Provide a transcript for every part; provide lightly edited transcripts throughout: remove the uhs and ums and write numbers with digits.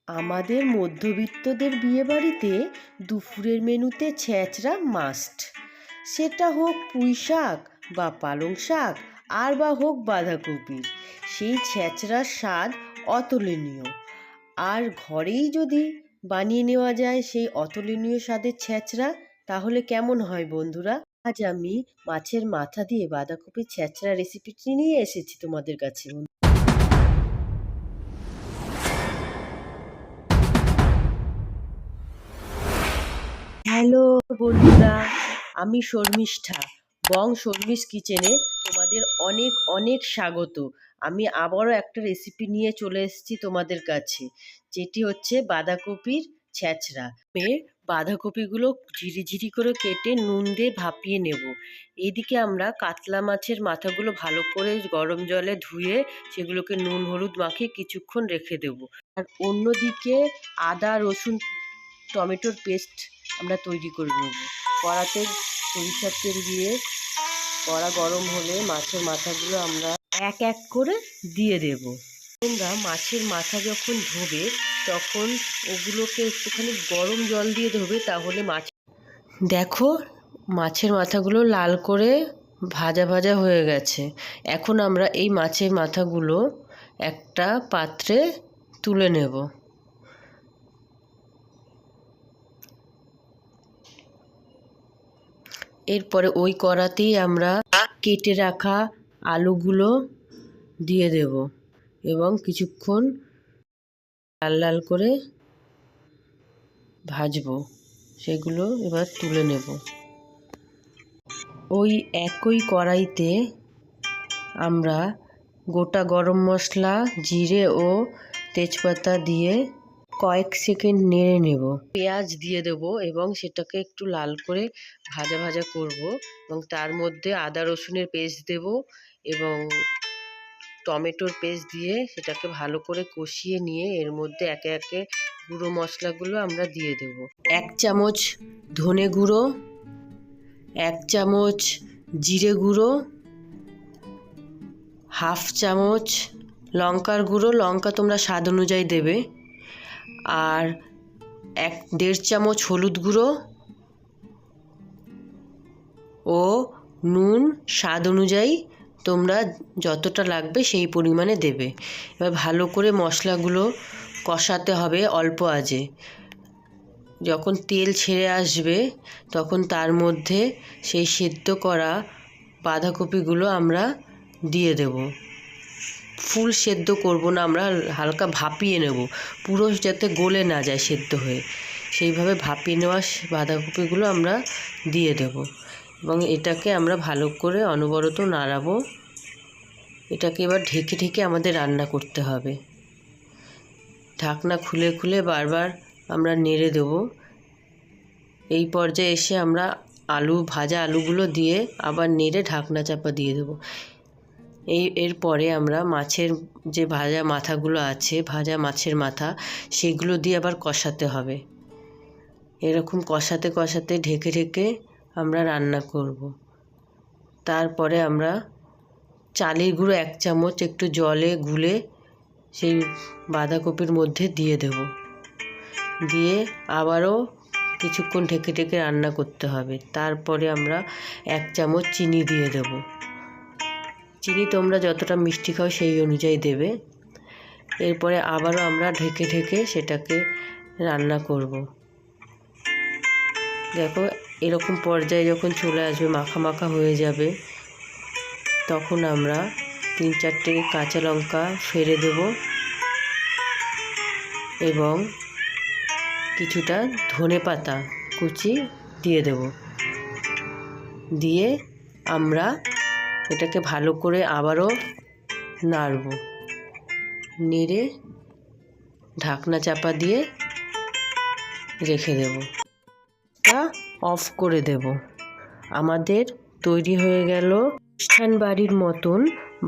আমাদের মধ্যবিত্তদের বিয়েবাড়িতে দুপুরের মেনুতে ছেঁচড়া মাস্ট। সেটা হোক পুঁই শাক বা পালং শাক আর বা হোক বাঁধাকপির, সেই ছেঁচড়ার স্বাদ অতুলনীয়। আর ঘরেই যদি বানিয়ে নেওয়া যায় সেই অতুলনীয় স্বাদের ছেঁচড়া, তাহলে কেমন হয় বন্ধুরা? আজ আমি মাছের মাথা দিয়ে বাঁধাকপির ছেঁচড়া রেসিপিটি নিয়ে এসেছি তোমাদের কাছে। হ্যালো বন্ধুরা, আমি শর্মিষ্ঠা। শর্মিস কিচেনে তোমাদের অনেক অনেক স্বাগত। আমি আবারও একটা রেসিপি নিয়ে চলে এসেছি তোমাদের কাছে, যেটি হচ্ছে বাঁধাকপির ছেঁচড়া। বাঁধাকপিগুলো ঝিরিঝিরি করে কেটে নুন দিয়ে ভাপিয়ে নেব। এইদিকে আমরা কাতলা মাছের মাথাগুলো ভালো করে গরম জলে ধুয়ে সেগুলোকে নুন হলুদ মাখিয়ে কিছুক্ষণ রেখে দেব। আর অন্যদিকে আদা রসুন টমেটোর পেস্ট আমরা তৈরি করে নেব। কড়াতে সরিষার তেল দিয়ে কড়া গরম হলে মাছের মাথাগুলো আমরা এক এক করে দিয়ে দেব। তোমরা মাছের মাথা যখন ধোবে তখন ওগুলোকে একটুখানি গরম জল দিয়ে ধোবে, তাহলে দেখো মাছের মাথাগুলো লাল করে ভাজা ভাজা হয়ে গেছে। এখন আমরা এই মাছের মাথাগুলো একটা পাত্রে তুলে নেব। এরপরে ওই কড়াতেই আমরা কেটে রাখা আলুগুলো দিয়ে দেব এবং কিছুক্ষণ লাল লাল করে ভাজবো। সেগুলো এবার তুলে নেব। ওই একই কড়াইতে আমরা গোটা গরম মশলা, জিরে ও তেজপাতা দিয়ে কয়েক সেকেন্ড নেড়ে নেব। পেঁয়াজ দিয়ে দেব এবং সেটাকে একটু লাল করে ভাজা ভাজা করব এবং তার মধ্যে আদা রসুনের পেস্ট দেব এবং টমেটোর পেস্ট দিয়ে সেটাকে ভালো করে কষিয়ে নিয়ে এর মধ্যে একে একে গুঁড়ো মশলাগুলো আমরা দিয়ে দেব। 1 চামচ ধনে গুঁড়ো, 1 চামচ জিরে গুঁড়ো, 1/2 চামচ লঙ্কার গুঁড়ো, লঙ্কা তোমরা স্বাদ অনুযায়ী দেবে, আর 1.5 চামচ হলুদ গুঁড়ো ও নুন স্বাদ অনুযায়ী তোমরা যতটা লাগবে সেই পরিমাণে দেবে। এবার ভালো করে মশলাগুলো কষাতে হবে অল্প আঁচে। যখন তেল ছেড়ে আসবে তখন তার মধ্যে সেই সেদ্ধ করা বাঁধাকপিগুলো আমরা দিয়ে দেব। ফুল সেদ্ধ করব না, আমরা হালকা ভাপিয়ে নেব, পুরো যাতে গলে না যায় সেদ্ধ হয়ে, সেইভাবে ভাপিয়ে নেওয়া বাঁধাকপিগুলো আমরা দিয়ে দেব এবং এটাকে আমরা ভালো করে অনবরত নাড়াবো। এটাকে এবার ঢেকে ঢেকে আমাদের রান্না করতে হবে। ঢাকনা খুলে খুলে বারবার আমরা নেড়ে দেব। এই পর্যায়ে এসে আমরা ভাজা আলুগুলো দিয়ে আবার নেড়ে ঢাকনা চাপা দিয়ে দেব। এরপরে আমরা মাছের যে ভাজা মাথাগুলো আছে, ভাজা মাছের মাথা, সেগুলো দিয়ে আবার কষাতে হবে। এরকম কষাতে কষাতে ঢেকে ঢেকে আমরা রান্না করব। তারপরে আমরা চালের গুঁড়ো 1 চামচ একটু জলে গুলে সেই বাঁধাকপির মধ্যে দিয়ে দেব। দিয়ে আবারও কিছুক্ষণ ঢেকে ঢেকে রান্না করতে হবে। তারপরে আমরা 1 চামচ চিনি দিয়ে দেব। চিনি তোমরা যতটা মিষ্টি খাও সেই অনুযায়ী দেবে। এরপরে আবারও আমরা ঢেকে ঢেকে সেটাকে রান্না করব। দেখো এরকম পর্যায়ে যখন চলে আসবে, মাখা মাখা হয়ে যাবে, তখন আমরা 3-4টে কাঁচা লঙ্কা ফেলে দেব এবং কিছুটা ধনেপাতা কুচি দিয়ে দেব। দিয়ে আমরা এটাকে ভালো করে আবারও নাড়ব। নেড়ে ঢাকনা চাপা দিয়ে রেখে দেব। তা অফ করে দেব। আমাদের তৈরি হয়ে গেল অনুষ্ঠান বাড়ির মতন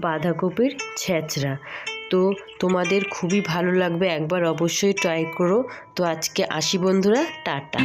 বাঁধাকপির ছেঁচড়া। তো তোমাদের খুবই ভালো লাগবে, একবার অবশ্যই ট্রাই করো। তো আজকে আসি বন্ধুরা, টাটা।